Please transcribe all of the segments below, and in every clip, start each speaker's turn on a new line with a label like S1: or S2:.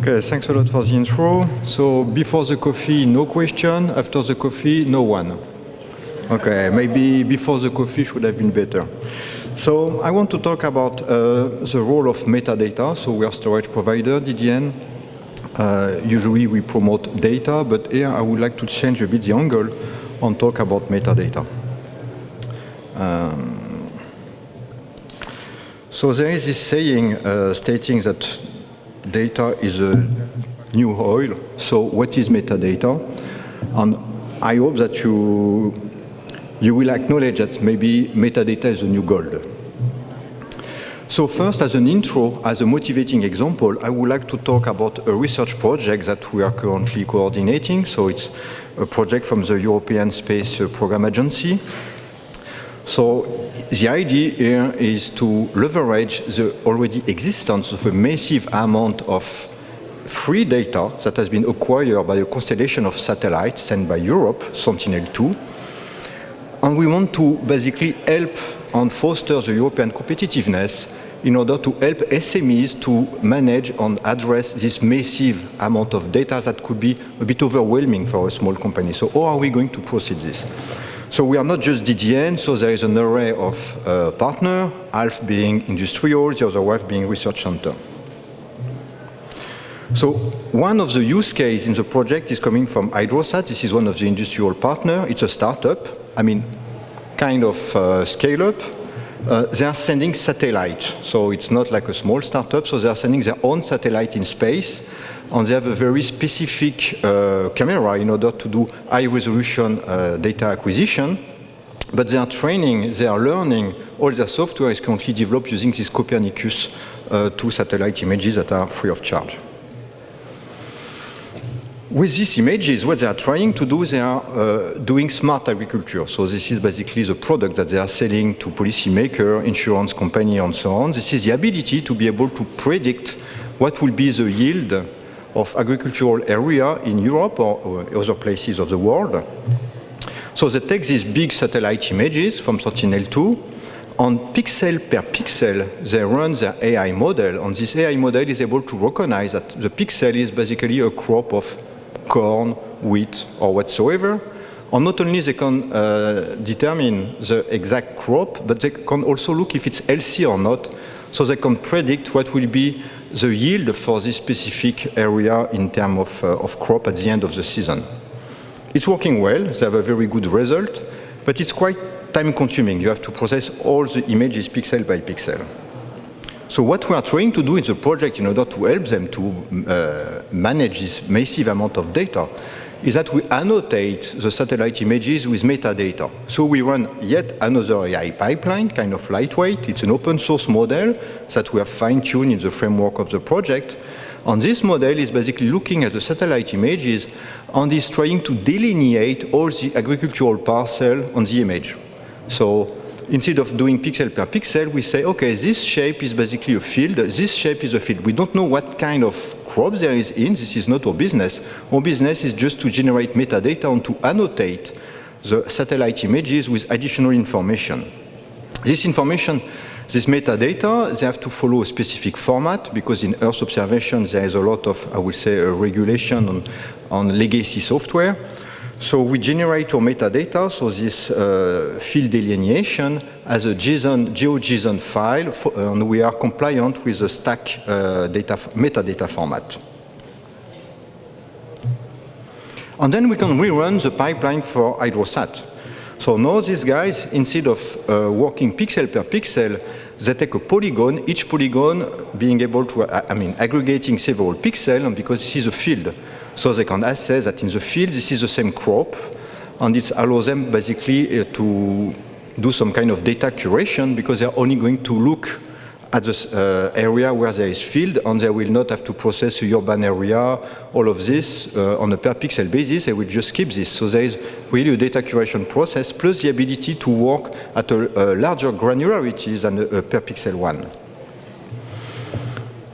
S1: Okay, thanks a lot for the intro. So before the coffee, no question. After the coffee, no one. Okay, maybe before the coffee should have been better. So I want to talk about the role of metadata. So we are storage provider, DDN. Usually we promote data, but here I would like to change a bit the angle and talk about metadata. So there is this saying stating that data is a new oil. So what is metadata? And I hope that you will acknowledge that maybe metadata is the new gold. So first, as an intro, as a motivating example, I would like to talk about a research project that we are currently coordinating. So it's a project from the European Space Program Agency. So the idea here is to leverage the already existence of a massive amount of free data that has been acquired by a constellation of satellites sent by Europe, Sentinel-2. And we want to basically help and foster the European competitiveness in order to help SMEs to manage and address this massive amount of data that could be a bit overwhelming for a small company. So how are we going to proceed this? So we are not just DDN, so there is an array of partners, half being industrial, the other half being research center. So one of the use cases in the project is coming from Hydrosat. This is one of the industrial partners. It's a startup, I mean, kind of scale up. They are sending satellites, so it's not like a small startup, so they are sending their own satellite in space, and they have a very specific camera in order to do high-resolution data acquisition. But they are training, they are learning, all their software is currently developed using these Copernicus 2 satellite images that are free of charge. With these images, what they are trying to do, they are doing smart agriculture. So this is basically the product that they are selling to policymakers, insurance companies, and so on. This is the ability to be able to predict what will be the yield of agricultural area in Europe or other places of the world. So they take these big satellite images from Sentinel-2, and pixel per pixel, they run their AI model, and this AI model is able to recognize that the pixel is basically a crop of corn, wheat, or whatsoever. And not only they can determine the exact crop, but they can also look if it's healthy or not, so they can predict what will be the yield for this specific area in terms of crop at the end of the season. It's working well, they have a very good result, but it's quite time-consuming. You have to process all the images pixel by pixel. So what we are trying to do in the project in order to help them to manage this massive amount of data is that we annotate the satellite images with metadata. So we run yet another AI pipeline, kind of lightweight. It's an open source model that we have fine-tuned in the framework of the project. And this model is basically looking at the satellite images and is trying to delineate all the agricultural parcel on the image. So instead of doing pixel per pixel, we say, okay, this shape is basically a field, this shape is a field. We don't know what kind of crop there is in, this is not our business. Our business is just to generate metadata and to annotate the satellite images with additional information. This information, this metadata, they have to follow a specific format because in Earth observation there is a lot of, I would say, regulation on legacy software. So we generate our metadata, so this field delineation as a GeoJSON file, and we are compliant with the stack metadata format. And then we can rerun the pipeline for Hydrosat. So now these guys, instead of working pixel per pixel, they take a polygon, each polygon being able to, aggregating several pixels, and because this is a field. So they can assess that in the field, this is the same crop, and it allows them basically to do some kind of data curation because they're only going to look at the area where there is field, and they will not have to process the urban area, all of this on a per pixel basis. They will just skip this. So there is really a data curation process plus the ability to work at a larger granularity than a per pixel one.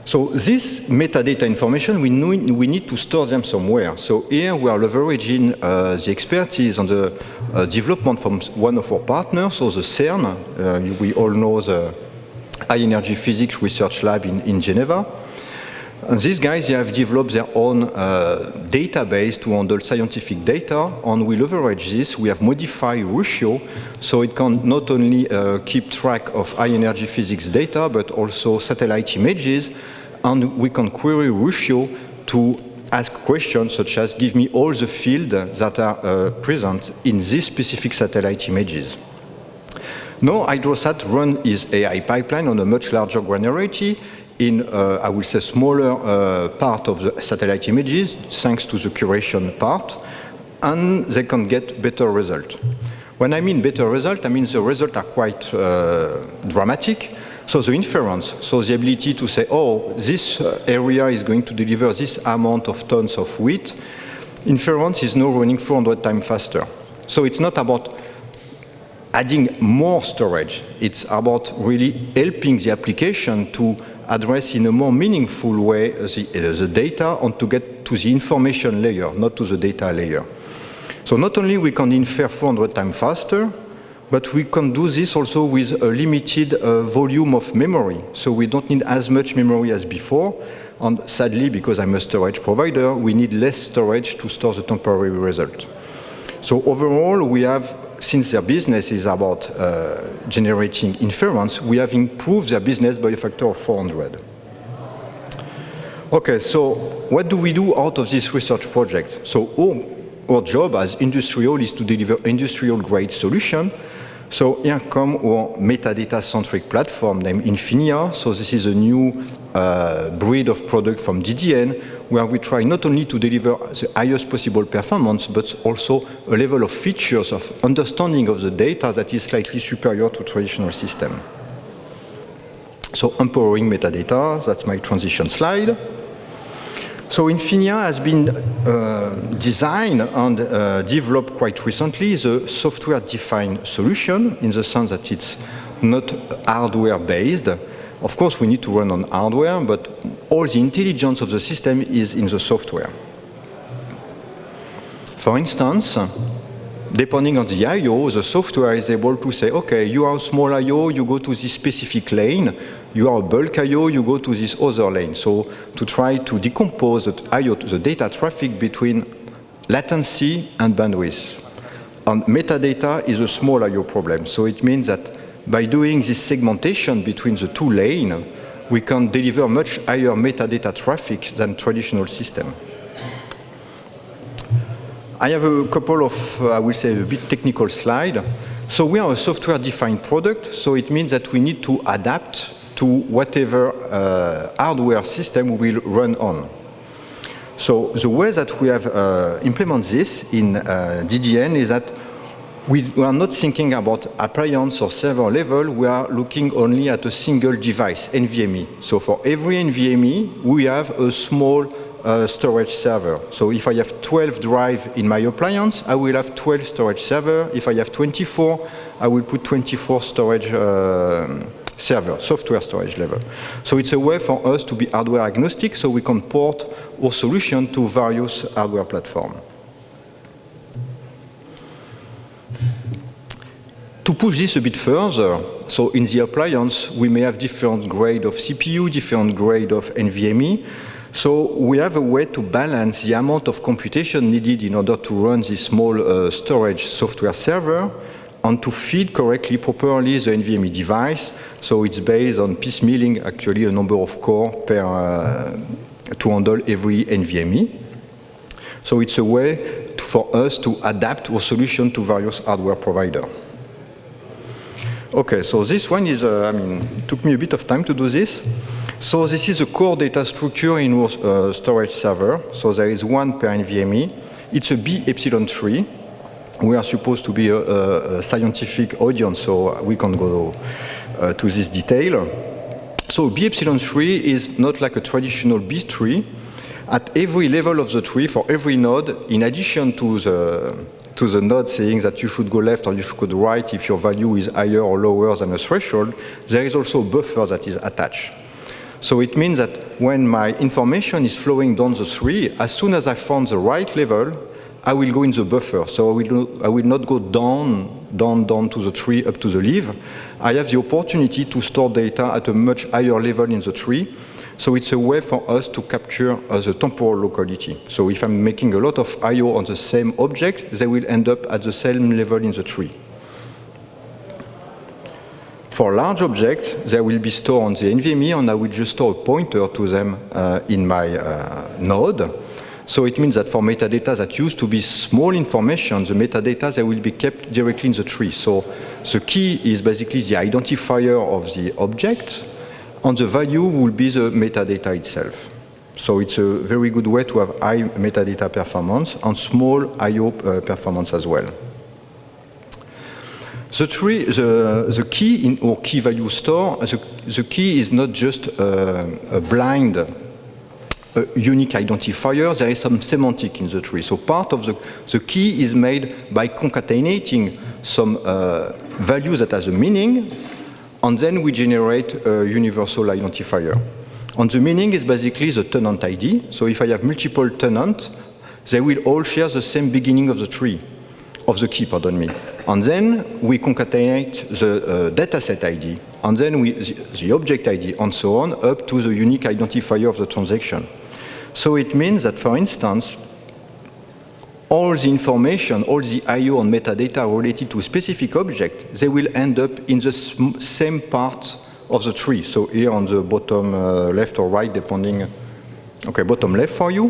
S1: So this metadata information, we need to store them somewhere. So here we are leveraging the expertise and the development from one of our partners, so the CERN. We all know the High Energy Physics Research Lab in Geneva. And these guys, they have developed their own database to handle scientific data, and we leverage this. We have modified Ruscio, so it can not only keep track of high-energy physics data, but also satellite images, and we can query Ruscio to ask questions such as, give me all the fields that are present in these specific satellite images. Now, Hydrosat runs its AI pipeline on a much larger granularity in, I will say, smaller part of the satellite images, thanks to the curation part, and they can get better result. When I mean better result, I mean the results are quite dramatic. So the inference, so the ability to say, oh, this area is going to deliver this amount of tons of wheat, inference is now running 400 times faster. So it's not about adding more storage. It's about really helping the application to address in a more meaningful way the data and to get to the information layer, not to the data layer. So not only we can infer 400 times faster, but we can do this also with a limited volume of memory. So we don't need as much memory as before. And sadly, because I'm a storage provider, we need less storage to store the temporary result. So overall, we have, since their business is about generating inference, we have improved their business by a factor of 400. Okay, so what do we do out of this research project? So our job as industrial is to deliver industrial-grade solution. So here come our metadata-centric platform named Infinia. So this is a new breed of product from DDN, where we try not only to deliver the highest possible performance, but also a level of features of understanding of the data that is slightly superior to traditional system. So empowering metadata, that's my transition slide. So Infinia has been designed and developed quite recently. It's a software-defined solution in the sense that it's not hardware-based. Of course, we need to run on hardware, but all the intelligence of the system is in the software. For instance, depending on the I/O, the software is able to say, okay, you are a small I/O, you go to this specific lane. You are a bulk I/O, you go to this other lane. So to try to decompose the I/O, the data traffic between latency and bandwidth. And metadata is a small I/O problem. So it means that by doing this segmentation between the two lanes, we can deliver much higher metadata traffic than traditional system. I have a couple of, I will say, a bit technical slides. So we are a software-defined product, so it means that we need to adapt to whatever hardware system we will run on. So the way that we have implemented this in DDN is that we are not thinking about appliance or server level, we are looking only at a single device, NVMe. So for every NVMe, we have a small storage server. So if I have 12 drives in my appliance, I will have 12 storage servers. If I have 24, I will put 24 storage server, software storage level. So it's a way for us to be hardware agnostic, so we can port our solution to various hardware platforms. To push this a bit further, so in the appliance, we may have different grade of CPU, different grade of NVMe. So we have a way to balance the amount of computation needed in order to run this small storage software server and to feed correctly, properly the NVMe device. So it's based on piecemealing actually a number of core to handle every NVMe. So it's a way for us to adapt our solution to various hardware providers. Okay, so this one is, it took me a bit of time to do this. So this is a core data structure in our storage server. So there is one per NVMe. It's a B epsilon 3. We are supposed to be a scientific audience, so we can't go to this detail. So B epsilon 3 is not like a traditional B tree. At every level of the tree, for every node, in addition to the node saying that you should go left or you should go right if your value is higher or lower than a threshold, there is also a buffer that is attached. So it means that when my information is flowing down the tree, as soon as I found the right level, I will go in the buffer. So I will not go down to the tree up to the leaf. I have the opportunity to store data at a much higher level in the tree. So it's a way for us to capture the temporal locality. So if I'm making a lot of I/O on the same object, they will end up at the same level in the tree. For large objects, they will be stored on the NVMe, and I will just store a pointer to them in my node. So it means that for metadata that used to be small information, the metadata, they will be kept directly in the tree. So the key is basically the identifier of the object, and the value will be the metadata itself. So it's a very good way to have high metadata performance and small I/O performance as well. The key in our key value store, the key is not just a blind unique identifier, there is some semantic in the tree. So part of the key is made by concatenating some values that has a meaning, and then we generate a universal identifier. And the meaning is basically the tenant ID. So if I have multiple tenants, they will all share the same beginning of the tree, of the key, pardon me. And then we concatenate the dataset ID, and then the object ID, and so on, up to the unique identifier of the transaction. So it means that, for instance, all the information, all the I/O and metadata related to a specific object, they will end up in the same part of the tree. So here on the bottom left or right, depending, okay, bottom left for you.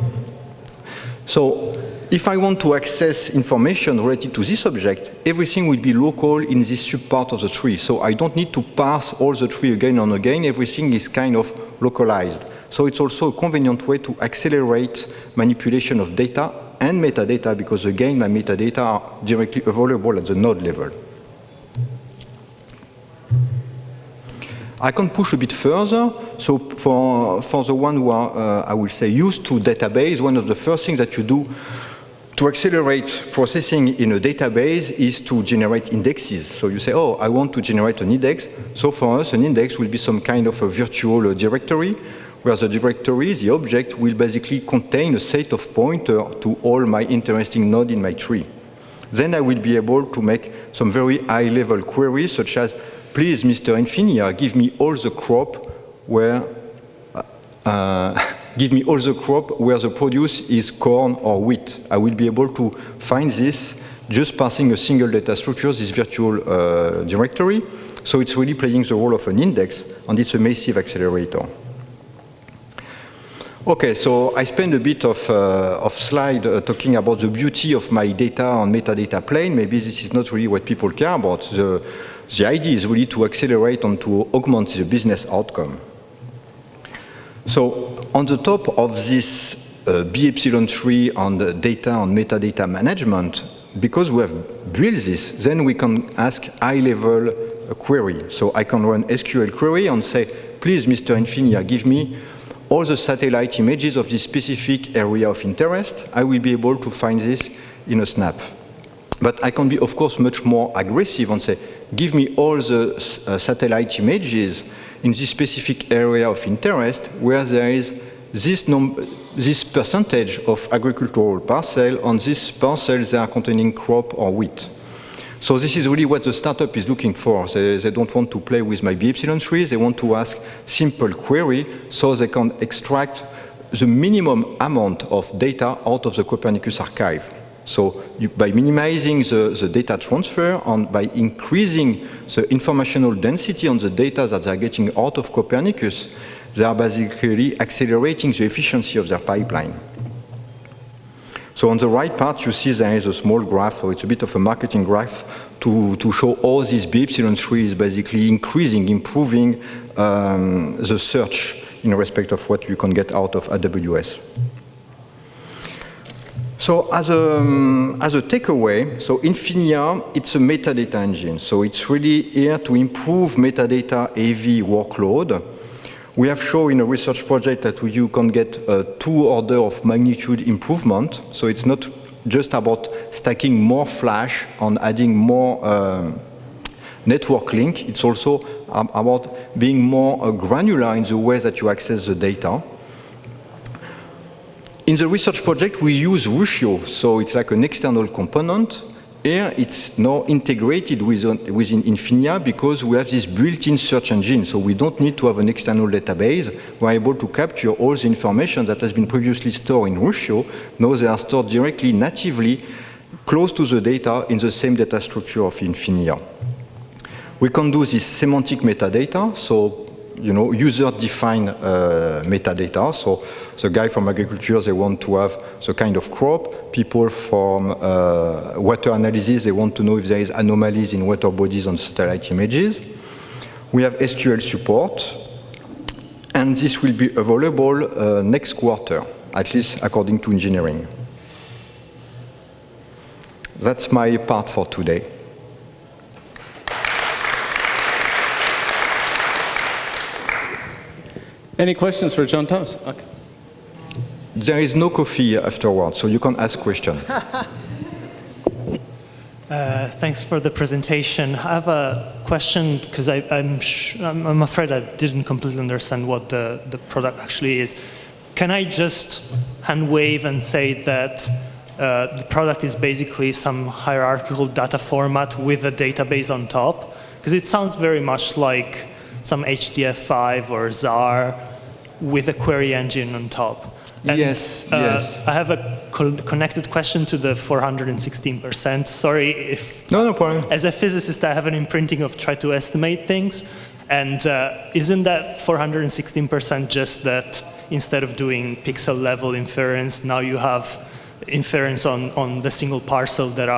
S1: So if I want to access information related to this object, everything will be local in this subpart of the tree. So I don't need to parse all the tree again and again. Everything is kind of localized. So it's also a convenient way to accelerate manipulation of data and metadata, because again, my metadata are directly available at the node level. I can push a bit further. So for the one who are, I will say, used to database, one of the first things that you do to accelerate processing in a database is to generate indexes. So you say, oh, I want to generate an index. So for us, an index will be some kind of a virtual directory, where the directory, the object, will basically contain a set of pointers to all my interesting nodes in my tree. Then I will be able to make some very high-level queries, such as, please, Mr. Infinia, give me all the crop where the produce is corn or wheat. I will be able to find this just passing a single data structure, this virtual directory. So it's really playing the role of an index, and it's a massive accelerator. Okay, so I spent a bit of slide talking about the beauty of my data on metadata plane. Maybe this is not really what people care about. The idea is really to accelerate and to augment the business outcome. So on the top of this B-epsilon tree on data and metadata management, because we have built this, then we can ask high-level query. So I can run SQL query and say, please, Mr. Infinia, give me all the satellite images of this specific area of interest. I will be able to find this in a snap. But I can be, of course, much more aggressive and say, give me all the satellite images in this specific area of interest where there is this percentage of agricultural parcel, and this parcels they are containing crop or wheat. So this is really what the startup is looking for. They don't want to play with my B-epsilon tree. They want to ask simple query so they can extract the minimum amount of data out of the Copernicus archive. So by minimizing the data transfer and by increasing the informational density on the data that they are getting out of Copernicus, they are basically accelerating the efficiency of their pipeline. So on the right part, you see there is a small graph, so it's a bit of a marketing graph to show all these B-epsilon trees basically increasing, improving the search in respect of what you can get out of AWS. So as a takeaway, so Infinia, it's a metadata engine. So it's really here to improve metadata AV workload. We have shown in a research project that you can get a 2 order of magnitude improvement. So it's not just about stacking more flash and adding more network link. It's also about being more granular in the way that you access the data. In the research project, we use Ruscio. So it's like an external component Here, it's now integrated within Infinia because we have this built-in search engine, so we don't need to have an external database. We're able to capture all the information that has been previously stored in Ruscio. Now they are stored directly, natively, close to the data in the same data structure of Infinia. We can do this semantic metadata, so user-defined metadata. So the guy from agriculture, they want to have the kind of crop. People from water analysis, they want to know if there is anomalies in water bodies on satellite images. We have SQL support, and this will be available next quarter, at least according to engineering. That's my part for today.
S2: Any questions for John Thomas? Okay.
S1: There is no coffee afterwards, so you can ask questions.
S3: Thanks for the presentation. I have a question because I'm afraid I didn't completely understand what the product actually is. Can I just hand wave and say that the product is basically some hierarchical data format with a database on top? Because it sounds very much like some HDF5 or ZAR with a query engine on top. And,
S1: yes.
S3: I have a connected question to the 416%. Sorry if,
S1: no problem.
S3: As a physicist, I have an imprinting of try to estimate things. And isn't that 416% just that instead of doing pixel level inference, now you have inference on the single parcel that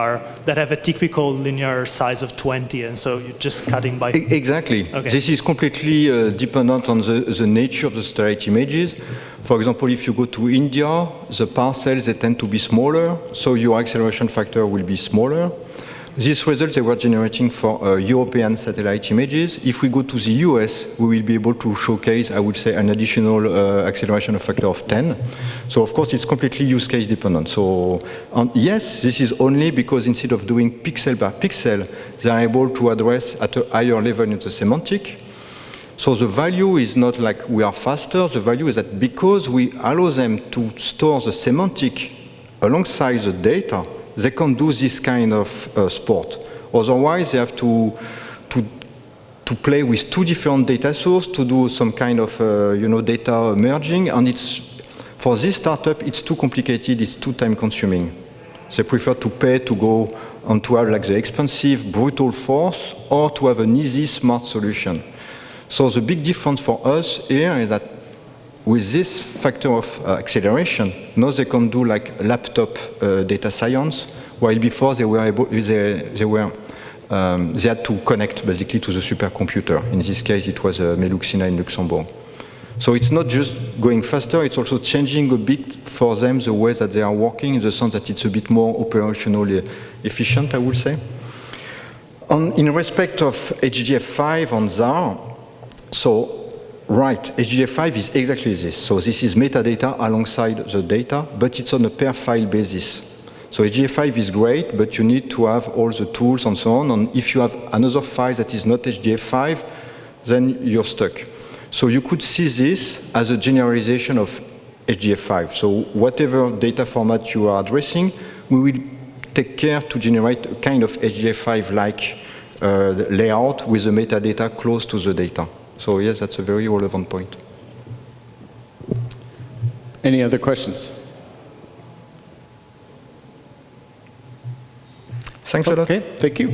S3: have a typical linear size of 20, and so you're just cutting by...
S1: Exactly.
S3: Okay.
S1: This is completely dependent on the nature of the satellite images. For example, if you go to India, the parcels, they tend to be smaller, so your acceleration factor will be smaller. These results they were generating for European satellite images. If we go to the US, we will be able to showcase, I would say, an additional acceleration factor of 10. So of course, it's completely use case dependent. So yes, this is only because instead of doing pixel by pixel, they are able to address at a higher level in the semantic. So the value is not like we are faster. The value is that because we allow them to store the semantic alongside the data, they can do this kind of sport. Otherwise, they have to play with two different data sources to do some kind of data merging, and for this startup, it's too complicated, it's too time-consuming. They prefer to pay to go and to have like the expensive, brutal force, or to have an easy, smart solution. So the big difference for us here is that with this factor of acceleration, now they can do like laptop data science, while before they were able, they had to connect basically to the supercomputer. In this case, it was Meluxina in Luxembourg. So it's not just going faster; it's also changing a bit for them the way that they are working, in the sense that it's a bit more operationally efficient, I would say. In respect of HDF5 on ZAR, so. Right, HDF5 is exactly this. So this is metadata alongside the data, but it's on a per file basis. So HDF5 is great, but you need to have all the tools and so on. And if you have another file that is not HDF5, then you're stuck. So you could see this as a generalization of HDF5. So whatever data format you are addressing, we will take care to generate a kind of HDF5-like layout with the metadata close to the data. So yes, that's a very relevant point.
S2: Any other questions?
S1: Thanks a lot.
S2: Okay, thank you.